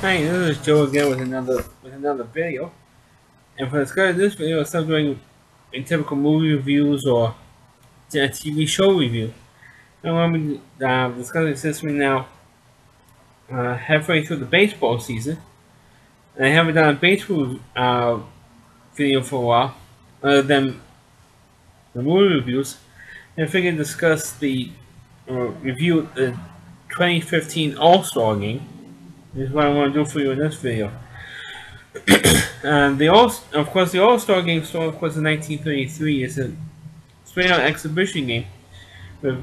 Hi, this is Joe again with another video. And for the start of this video, instead of doing a typical movie reviews or a TV show review, I'm going to be discussing since we're now halfway through the baseball season, and I haven't done a baseball video for a while, other than the movie reviews. And I figured discuss the review of the 2015 All-Star Game. This is what I want to do for you in this video. And the All-Star Game started, of course, in 1933. It's a straight-out exhibition game where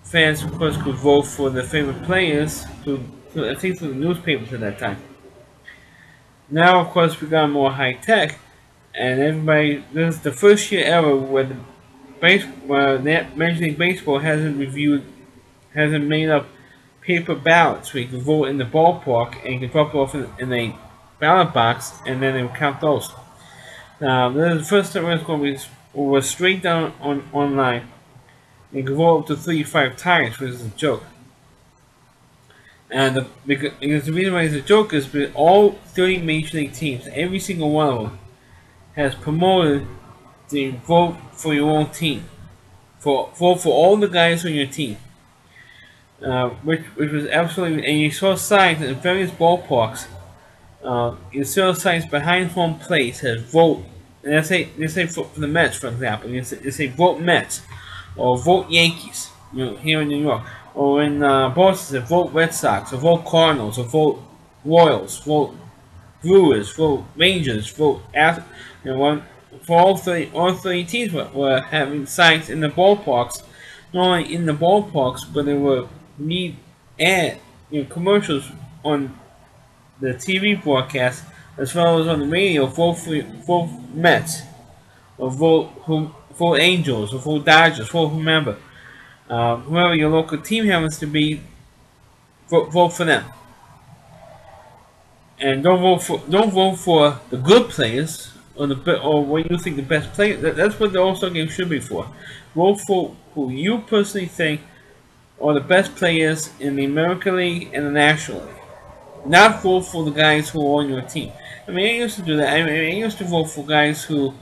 fans, of course, could vote for their favorite players I think through the newspapers at that time. Now, of course, we got more high-tech, and this is the first year ever where the Major League Baseball hasn't made up paper ballots where you can vote in the ballpark and you can drop it off in a ballot box, and then they will count those. This is the first time it's going to be straight down online. You can vote up to 35 times, which is a joke. And because the reason why it's a joke is because all 30 major league teams, every single one of them, has promoted to vote for your own team, vote for all the guys on your team. Which was absolutely, and you saw signs in various ballparks. You saw signs behind home plate says vote, and they say for the Mets, for example. They say vote Mets or vote Yankees. Here in New York, or in Boston, say vote Red Sox, or vote Cardinals, or vote Royals, vote Brewers, vote Rangers, vote for all 30 teams were having signs in the ballparks, not only in the ballparks, but they were commercials on the TV broadcast as well as on the radio. Vote Mets, or vote Angels, or vote Dodgers, vote whomever, whoever your local team happens to be. Vote for them, and don't vote for the good players or what you think the best player. That's what the All-Star Game should be for. Vote for who you personally think are the best players in the American League and the National League. Not vote for the guys who are on your team. I mean, I used to do that. I used to vote for guys who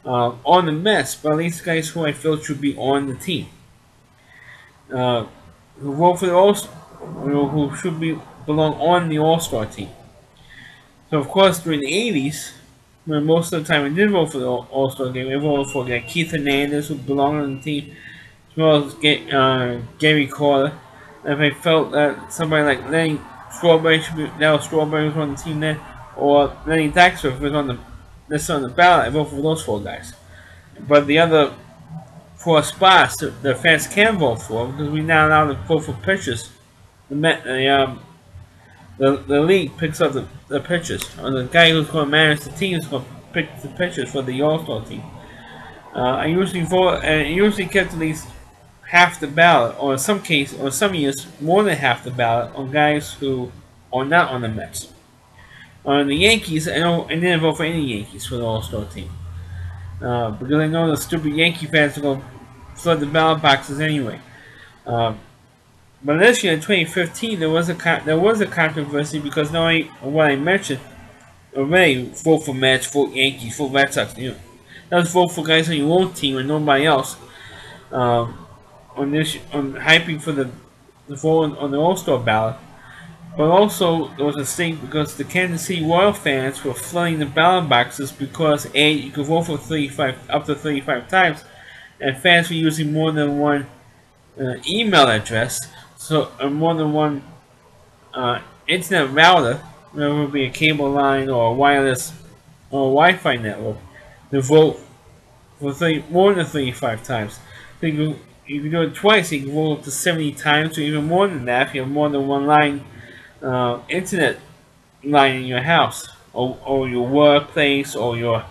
on the Mets, but at least guys who I felt should be on the team. Who vote for the who should belong on the All-Star team. So, of course, during the 80s, when most of the time I did vote for the All-Star Game, I voted for Keith Hernandez, who belonged on the team, as well as Gary Carter. If I felt that somebody like Lenny Strawberry was on the team then, or Lenny Dykstra was on the ballot, I voted for those 4 guys. But the other 4 spots the fans can vote for, because we now allow to vote for pitchers. The league picks up the pitchers, or the guy who's going to manage the team is going to pick the pitchers for the All-Star team. I usually vote, and it usually kept at least half the ballot, or in some years more than half the ballot on guys who are not on the Mets. On the Yankees, I didn't vote for any Yankees for the All-Star team, because I know the stupid Yankee fans are going to flood the ballot boxes anyway. But this year in 2015, there was a controversy because not only what I mentioned already, vote for Mets, vote Yankees, vote Red Sox. Let's vote for guys on your own team and nobody else. On hyping for the vote on the All-Star ballot. But also there was a stink because the Kansas City Royal fans were flooding the ballot boxes because you could vote for up to 35 times, and fans were using more than one email address, so more than one internet router, whether it would be a cable line or a wireless or a Wi-Fi network, to vote for more than 35 times. So you can do it twice. You can vote up to 70 times, or even more than that if you have more than one line, internet line in your house, or your workplace, or your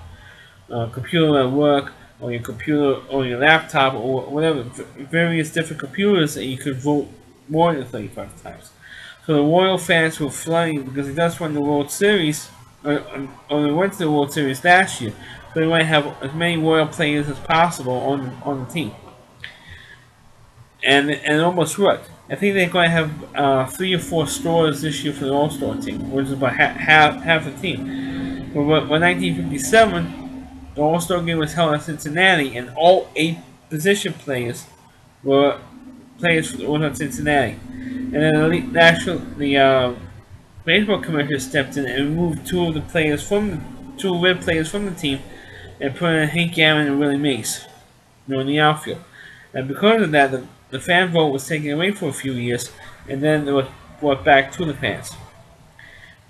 computer at work, or your computer, or your laptop, or whatever, various different computers, and you could vote more than 35 times. So the Royal fans were flooding because they just won the World Series, or they went to the World Series last year, so they want to have as many Royal players as possible on the team. And it almost worked. I think they're going to have 3 or 4 stores this year for the All-Star team, which is about half the team. But when 1957, the All-Star game was held in Cincinnati, and all 8 position players were players from Cincinnati. And then the baseball commissioner stepped in and removed 2 of the players from the 2 red players from the team, and put in Hank Aaron and Willie Mays, in the outfield. And because of that, the fan vote was taken away for a few years, and then it was brought back to the fans.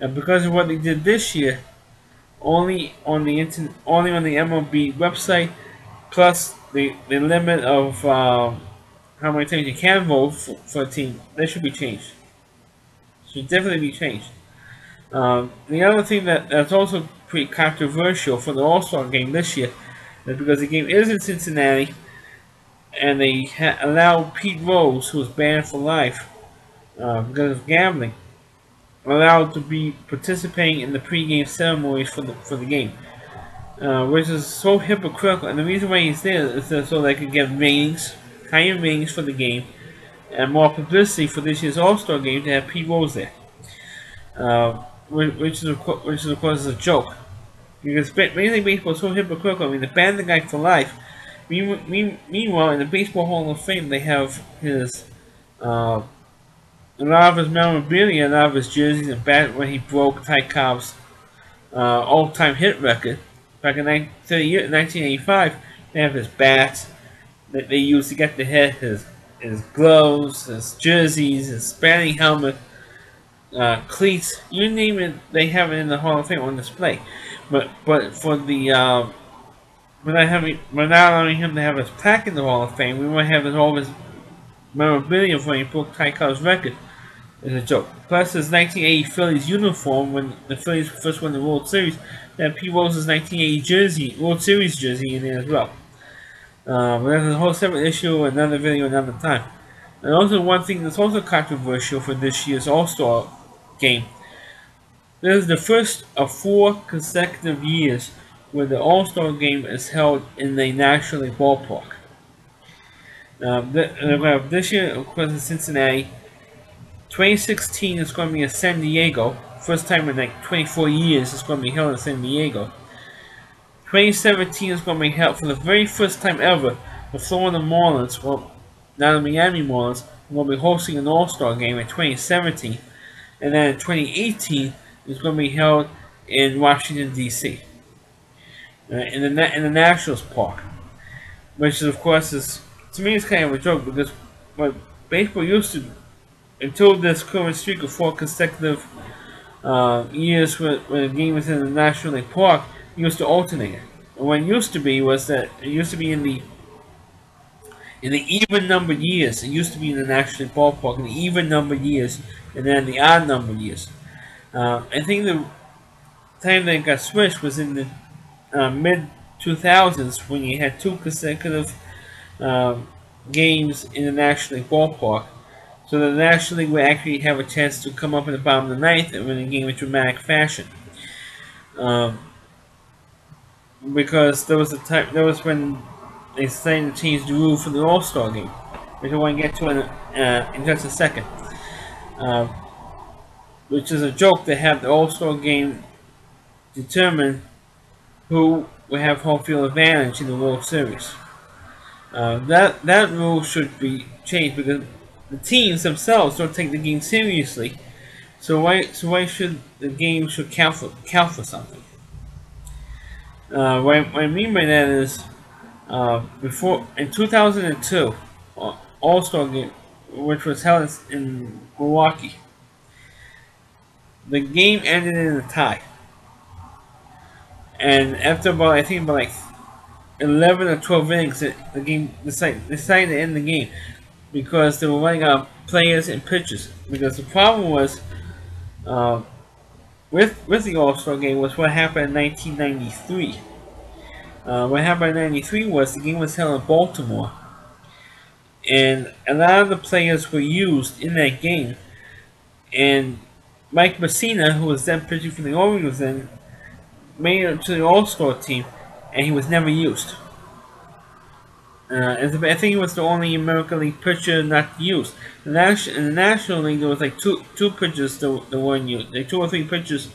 And because of what they did this year, only on the MLB website, plus the limit of how many times you can vote for a team, that should be changed. Should definitely be changed. The other thing that's also pretty controversial for the All-Star game this year is because the game is in Cincinnati, and they allowed Pete Rose, who was banned for life because of gambling, allowed to be participating in the pregame ceremonies for the game, which is so hypocritical. And the reason why he's there is so they could get ratings, higher ratings for the game, and more publicity for this year's All-Star game to have Pete Rose there, which is of course a joke, because Major League Baseball is so hypocritical. I mean, they banned the guy for life. Meanwhile, in the Baseball Hall of Fame, they have his a lot of his memorabilia, a lot of his jerseys, and bat when he broke Ty Cobb's all-time hit record back in 1985. They have his bats that they used to get the hit, his gloves, his jerseys, his batting helmet, cleats, you name it, they have it in the Hall of Fame on display. But for the we're not allowing him to have his plaque in the Hall of Fame. We might have all of his memorabilia when he broke Ty Cobb's record. Is a joke. Plus his 1980 Phillies uniform when the Phillies first won the World Series, that Pete Rose's 1980 World Series jersey in there as well. But that's a whole separate issue, another video, another time. And also one thing that's also controversial for this year's All-Star game. This is the first of 4 consecutive years where the All-Star game is held in the National League ballpark. This year, of course, in Cincinnati. 2016 is going to be in San Diego. First time in like 24 years it's going to be held in San Diego. 2017 is going to be held for the very first time ever. The Florida Marlins, well, now the Miami Marlins, will be hosting an All-Star game in 2017. And then in 2018 it's going to be held in Washington, D.C. In the Nationals Park. Which is, of course, to me, it's kind of a joke, because what baseball used to, until this current streak of 4 consecutive years when the game was in the National League Park, used to alternate it. And what it used to be was that it used to be in the even numbered years. It used to be in the National League ballpark in the even numbered years, and then the odd numbered years. I think the time that it got switched was in the mid 2000s, when you had 2 consecutive games in the National League ballpark. So the National League would actually have a chance to come up in the bottom of the 9th and win the game in dramatic fashion. Because there was when they decided to change the rule for the All-Star game, which I want to get to in just a second. Which is a joke to have the All-Star game determine who will have home field advantage in the World Series. That rule should be changed, because the teams themselves don't take the game seriously. So why should the game count for something? What I mean by that is, before in 2002, All-Star game, which was held in Milwaukee, the game ended in a tie. And after about 11 or 12 innings, the game decided to end the game, because they were running out of players and pitchers. Because the problem was with the All-Star game was what happened in 1993. What happened in 1993 was the game was held in Baltimore, and a lot of the players were used in that game. And Mike Messina, who was then pitching for the Orioles, then made it to the All-Star team, and he was never used. I think he was the only American League pitcher not used. In the National League, there was like two pitchers that weren't used. Like 2 or 3 pitchers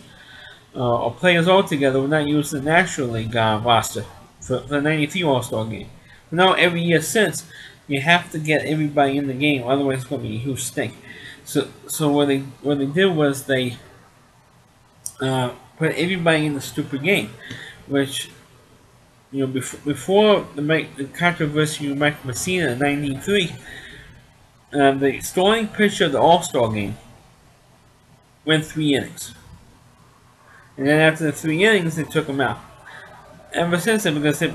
or players altogether were not used in the National League roster for the '93 All-Star Game. But now, every year since, you have to get everybody in the game, otherwise it's going to be a huge stink. So what they did was they put everybody in the stupid game, which before the controversy with Mike Messina in '93, the starting pitcher of the All-Star Game went 3 innings, and then after the 3 innings, they took him out. Ever since then, because the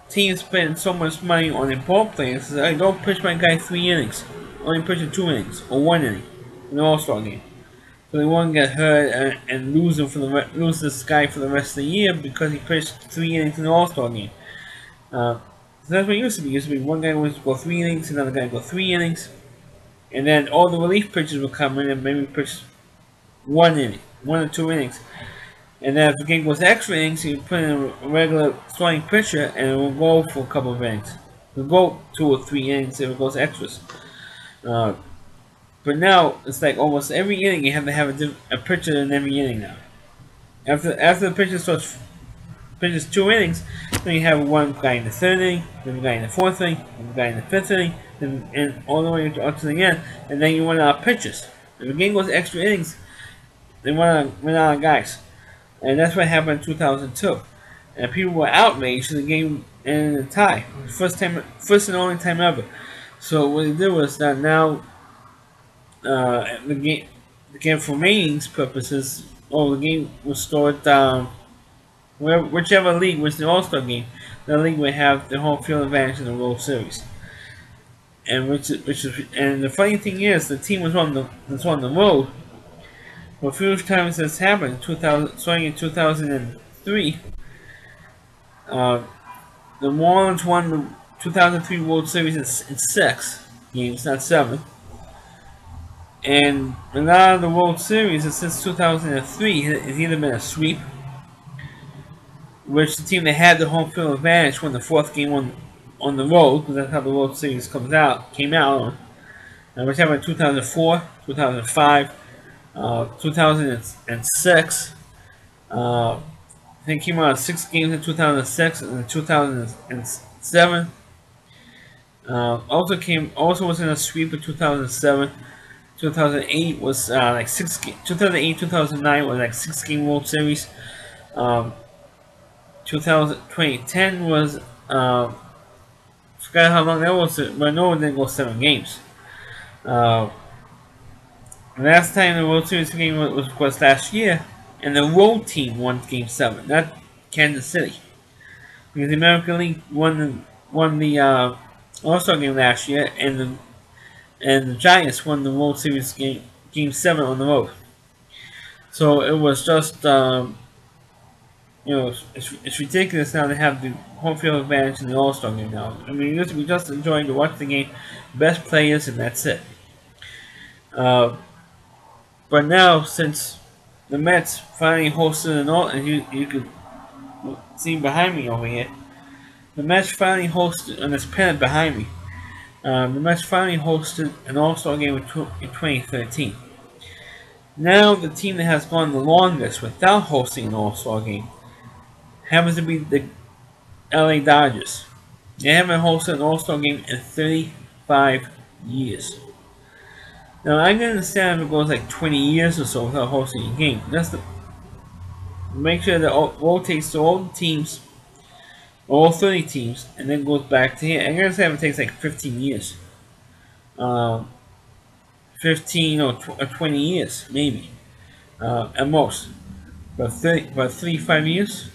teams spend so much money on their ball players, I don't pitch my guy 3 innings, only pitch him 2 innings or 1 inning in the All-Star Game. So they won't get hurt and lose this guy for the rest of the year because he pitched 3 innings in the All-Star Game. So that's what it used to be. It used to be one guy would go 3 innings, another guy would go 3 innings, and then all the relief pitchers would come in and maybe pitch 1 inning, 1 or 2 innings. And then if the game goes extra innings, you put in a regular starting pitcher and it will go for a couple of innings. It will go 2 or 3 innings if it goes extras. But now it's like almost every inning you have to have a pitcher in every inning now. After the pitcher pitches 2 innings, then you have one guy in the 3rd inning, then a guy in the 4th inning, then a guy in the 5th inning, and all the way up to the end, and then you run out of pitches. If the game goes extra innings, they run out of guys. And that's what happened in 2002. And people were outraged the game ended in a tie. First and only time ever. So what they did was that now the game for ratings purposes, the game was stored whichever league was the All-Star Game, the league would have the home field advantage in the World Series. And the funny thing is, the team was on the road. For a few times this happened, starting in 2003, the Marlins won the 2003 World Series in 6 games, not 7. And a lot of the World Series since 2003 has either been a sweep, which the team that had the home field advantage won the 4th game on the road, because that's how the World Series came out on, which happened in 2004, 2005, 2006. I think came out 6 games in 2006 and 2007. Also was in a sweep in 2007. 2008 was like 6 games. 2008, 2009 was like 6-game World Series. 2010 was forgot how long that was, but no one didn't go 7 games. Last time the World Series game was last year, and the road team won Game 7, not Kansas City, because the American League won the All-Star Game last year, and the Giants won the World Series Game 7 on the road. So it was just it's ridiculous now to have the home field advantage in the All-Star Game now. I mean, we just enjoying to watch the game, best players, and that's it. But now, since the Mets finally hosted and you could see behind me over here, the Mets finally hosted, and this pennant behind me, the Mets finally hosted an All-Star Game in 2013. Now, the team that has gone the longest without hosting an All-Star Game happens to be the LA Dodgers. They haven't hosted an All-Star Game in 35 years. Now, I can understand if it goes like 20 years or so without hosting a game. That's to make sure that it rotates to all the teams, all 30 teams, and then goes back to here. I can understand if it takes like 15 years. 15 or 20 years, maybe, at most. But 35 years?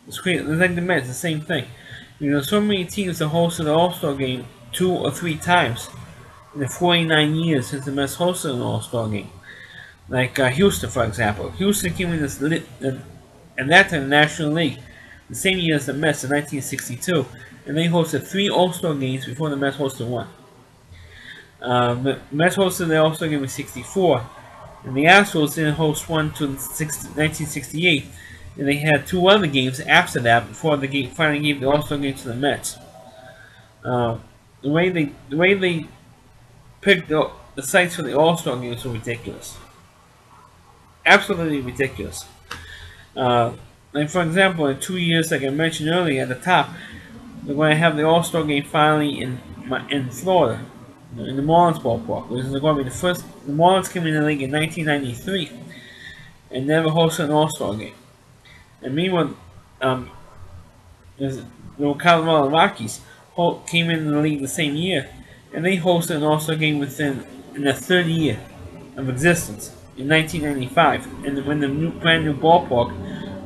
It's crazy. It's like the Mets, the same thing. So many teams have hosted the All-Star Game 2 or 3 times in the 49 years since the Mets hosted an All-Star Game. Like Houston, for example. Houston came in and that time the National League the same year as the Mets in 1962, and they hosted 3 All-Star Games before the Mets hosted 1. The Mets hosted the All-Star Game in '64, and the Astros didn't host one until 1968, and they had 2 other games after that before the game finally gave the All-Star Game to the Mets. Uh, the way they picked the sites for the All-Star Game is ridiculous, absolutely ridiculous. Like for example, in 2 years, like I mentioned earlier at the top, they're going to have the All-Star Game finally in Florida, in the Marlins ballpark. This is going to be the first. The Marlins came in the league in 1993 and never hosted an All-Star Game. And meanwhile, um, the Colorado Rockies came in the league the same year, and they hosted an All-Star Game within in their third year of existence in 1995, and when the brand new ballpark,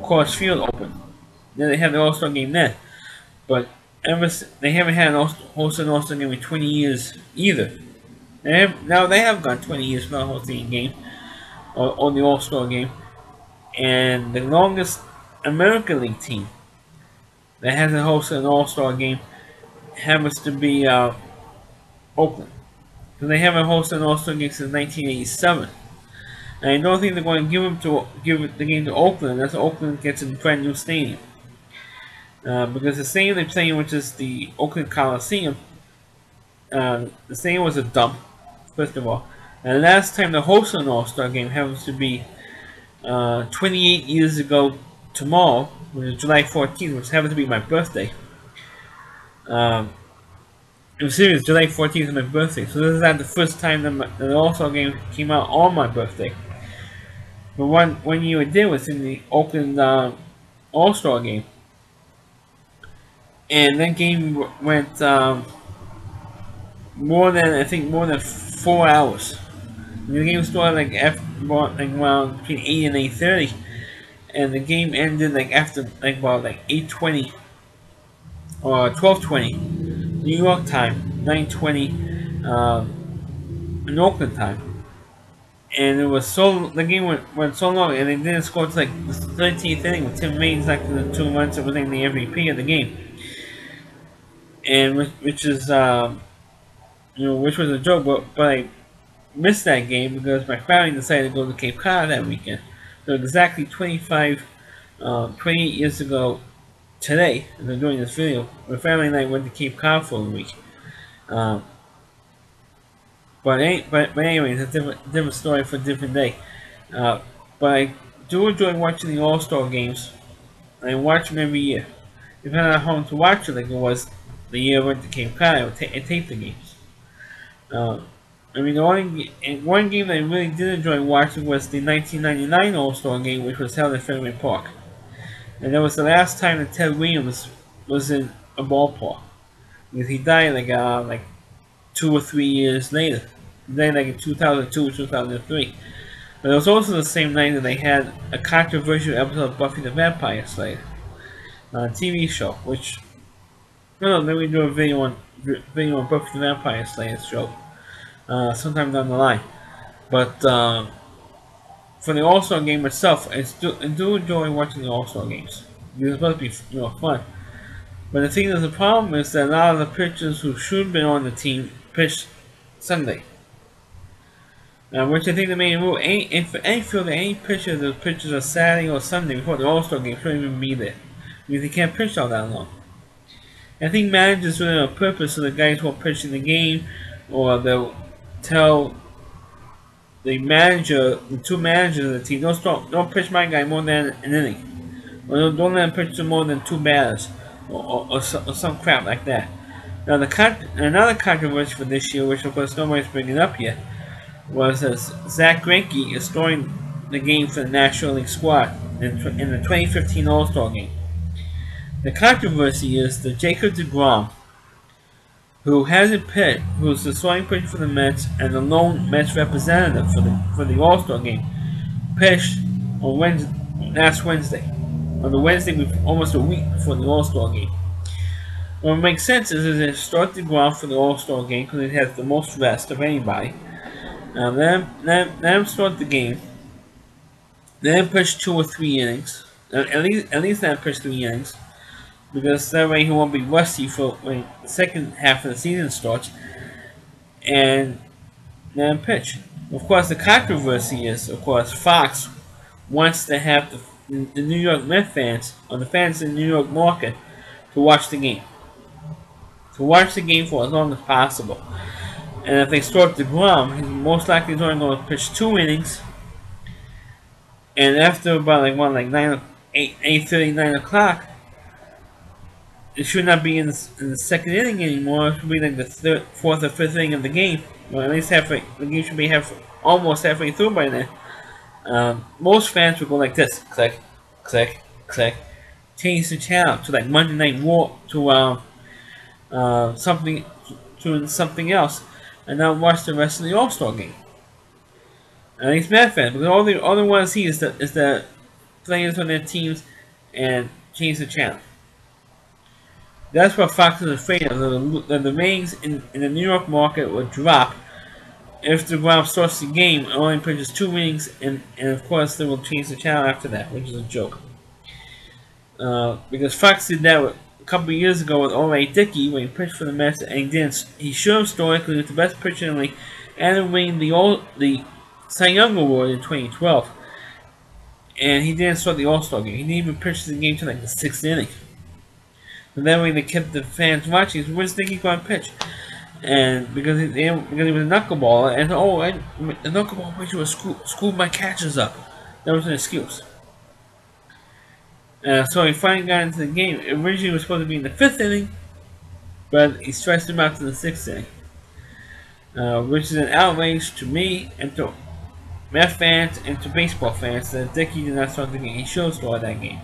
Coors Field, opened. Then they had the All-Star Game then, but they haven't had hosted an All-Star Game in 20 years either. Now they have gone 20 years without hosting a game or the All-Star Game, and the longest American League team that hasn't hosted an All-Star Game happens to be Oakland. Because they haven't hosted an All-Star Game since 1987. And I don't think they're going to give the game to Oakland unless Oakland gets a brand new stadium. Because the stadium they play in, which is the Oakland Coliseum, the stadium was a dump, first of all. And the last time they hosted an All-Star Game happens to be 28 years ago tomorrow, which is July 14th, which happens to be my birthday. It was serious, July 14th is my birthday, so this is not the first time that the All-Star Game came out on my birthday. But one year it did was in the Oakland All-Star Game. And that game went more than 4 hours. The game started around between 8 and 8:30, and the game ended after about 8:20 or 12:20 New York time, 9:20 in Oakland time. And it was the game went so long, and they didn't score until the 13th inning with Tim Main's the 2 runs that was in the MVP of the game, and which was a joke, but I missed that game because my family decided to go to Cape Cod that weekend. So exactly 28 years ago today, as I'm doing this video, my family and I went to Cape Cod for a week. But anyway, it's a different story for a different day. But I do enjoy watching the All-Star games. I watch them every year. Depending on how long to watch it, like it was the year I went to Cape Cod, I taped the games. I mean, one game that I really did enjoy watching was the 1999 All-Star Game, which was held at Fenway Park. And that was the last time that Ted Williams was in a ballpark. Because he died like 2 or 3 years later. He died in 2002 or 2003. But it was also the same night that they had a controversial episode of Buffy the Vampire Slayer, a TV show, which, then we do a video on Buffy the Vampire Slayer show sometime down the line. But for the All-Star Game itself, I do enjoy watching the All-Star Games. It's supposed to be fun. But the thing is, the problem is that a lot of the pitchers who should have been on the team pitched Sunday. Which I think the main rule, any field, any pitcher that pitches on Saturday or Sunday before the All-Star Game shouldn't even be there. Because they can't pitch all that long. I think managers do it on purpose so the guys won't pitch in the game, or they'll tell the two managers of the team, don't pitch my guy more than an inning, or don't let him pitch to more than 2 batters, or some crap like that. Now another controversy for this year, which of course nobody's bringing up yet, was that Zach Greinke is starting the game for the National League squad in the 2015 All-Star Game. The controversy is that Jacob deGrom, who's the starting pitcher for the Mets and the lone Mets representative for the All-Star Game, pitched on last Wednesday, on the Wednesday almost a week before the All-Star Game. What makes sense is they start deGrom for the All-Star Game because it has the most rest of anybody. Let him start the game. Let him pitch 2 or 3 innings. At least let him pitch 3 innings. Because that way he won't be rusty for when the second half of the season starts. And let him pitch. Of course, the controversy is, Fox wants to have the New York Mets fans, or the fans in the New York market, to watch the game. to watch the game for as long as possible. And if they start DeGrom, he's most likely only going to pitch 2 innings. And after about like 8:30, 9 o'clock, it should not be in the second inning anymore. It should be like the third, fourth, or fifth inning of the game. Or at least halfway. The game should be almost halfway through by then. Most fans would go like this: click, click, click. Change the channel to like Monday Night War to something else, and now watch the rest of the All-Star Game. At least Met fans, because all they want to see is the players on their teams, and change the channel. That's what Fox is afraid of. That the ratings in the New York market will drop if DeGrom starts the game and only pitches 2 innings, and of course they will change the channel after that, which is a joke. Because Fox did that a couple of years ago with O.A. Dickey when he pitched for the Mets, and he showed historically with the best pitcher in the league, and winning the Cy Young Award in 2012. And he didn't start the All-Star Game. He didn't even pitch the game to like the 6th inning. And that way they kept the fans watching. So where's Dickey going to pitch? And because he was a knuckleballer, and the knuckleball pitcher was screwed my catchers up. That was an excuse. So he finally got into the game. Originally it was supposed to be in the 5th inning, but he stretched him out to the 6th inning. Which is an outrage to me and to Met fans and to baseball fans that Dickey did not start the game. He should have started that game.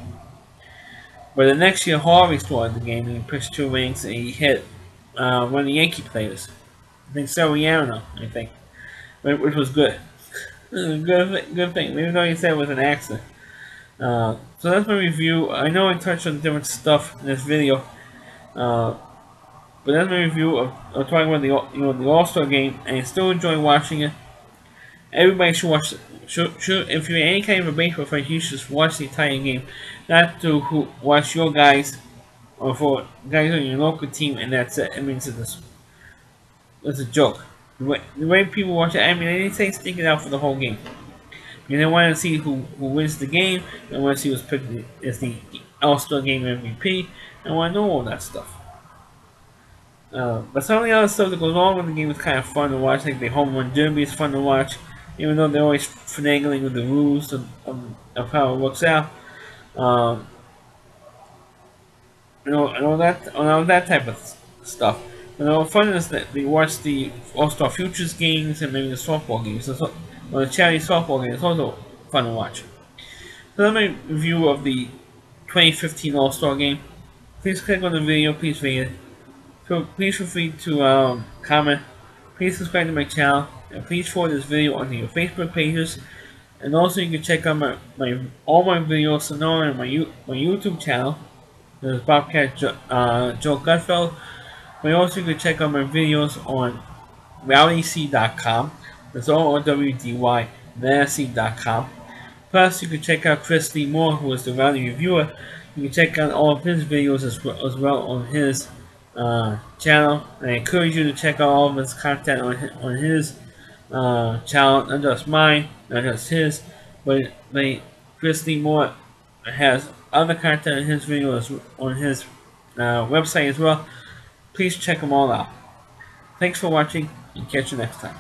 But the next year Harvey started the game and he pitched 2 innings and he hit one of the Yankee players. I think Soriano, which was good. good thing, even though he said it was an accident. So that's my review. I know I touched on different stuff in this video, but that's my review of talking about the All-Star Game, and I still enjoy watching it. Everybody should watch. If you're any kind of a baseball fan, you should watch the entire game, not to watch your guys or for guys on your local team, and that's it. I mean, it's a joke. The way people watch it, I mean, they didn't say stick it out for the whole game. You don't want to see who wins the game. They want to see who's picked as the All-Star Game MVP. I want to know all that stuff. But some of the other stuff that goes on with the game is kind of fun to watch. Like the home run derby is fun to watch, even though they're always finagling with the rules of how it works out. And all that type of stuff. But the fun is that they watch the All-Star Futures games and maybe the softball games. Or the charity softball game. It's also fun to watch. So that's my review of the 2015 All-Star Game. Please click on the video. Please rate it. So please feel free to comment. Please subscribe to my channel. And please forward this video onto your Facebook pages. And also you can check out all my videos so now on my YouTube channel. There's Bobcat Joe Gutfeld. But also you can check out my videos on rowdyc.com. That's ORWDY, Nancy.com. Plus, you can check out Chris Lee Moore, who is the Rowdy Reviewer. You can check out all of his videos as well on his channel. I encourage you to check out all of his content on his channel, not just mine, not just his, but Chris Lee Moore has other content in his videos on his website as well. Please check them all out. Thanks for watching, and catch you next time.